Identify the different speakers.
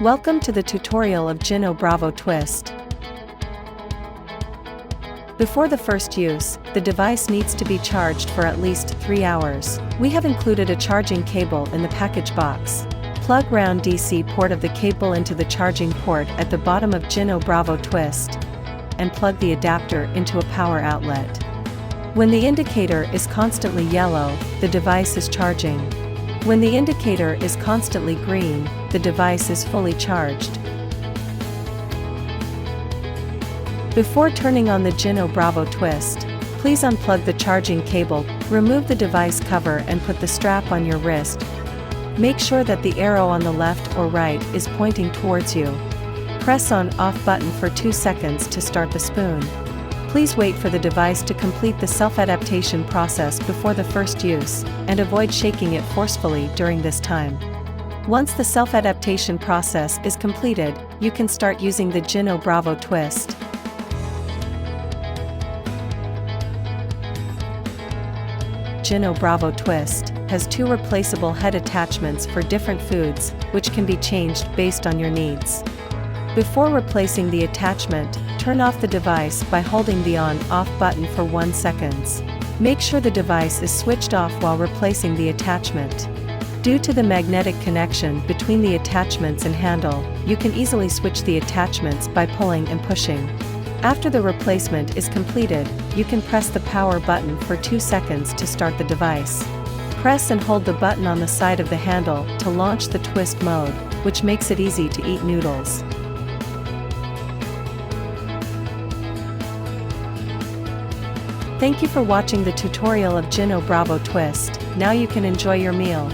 Speaker 1: Welcome to the tutorial of GYENNO Bravo Twist. Before the first use, the device needs to be charged for at least 3 hours. We have included a charging cable in the package box. Plug round DC port of the cable into the charging port at the bottom of GYENNO Bravo Twist, and plug the adapter into a power outlet. When the indicator is constantly yellow, the device is charging. When the indicator is constantly green, the device is fully charged. Before turning on the GYENNO Bravo Twist, please unplug the charging cable, remove the device cover and put the strap on your wrist. Make sure that the arrow on the left or right is pointing towards you. Press on/off button for 2 seconds to start the spoon. Please wait for the device to complete the self-adaptation process before the first use, and avoid shaking it forcefully during this time. Once the self-adaptation process is completed, you can start using the GYENNO Bravo Twist. GYENNO Bravo Twist has 2 replaceable head attachments for different foods, which can be changed based on your needs. Before replacing the attachment, turn off the device by holding the on/off button for 1 second. Make sure the device is switched off while replacing the attachment. Due to the magnetic connection between the attachments and handle, you can easily switch the attachments by pulling and pushing. After the replacement is completed, you can press the power button for 2 seconds to start the device. Press and hold the button on the side of the handle to launch the twist mode, which makes it easy to eat noodles. Thank you for watching the tutorial of GYENNO Bravo Twist. Now you can enjoy your meal.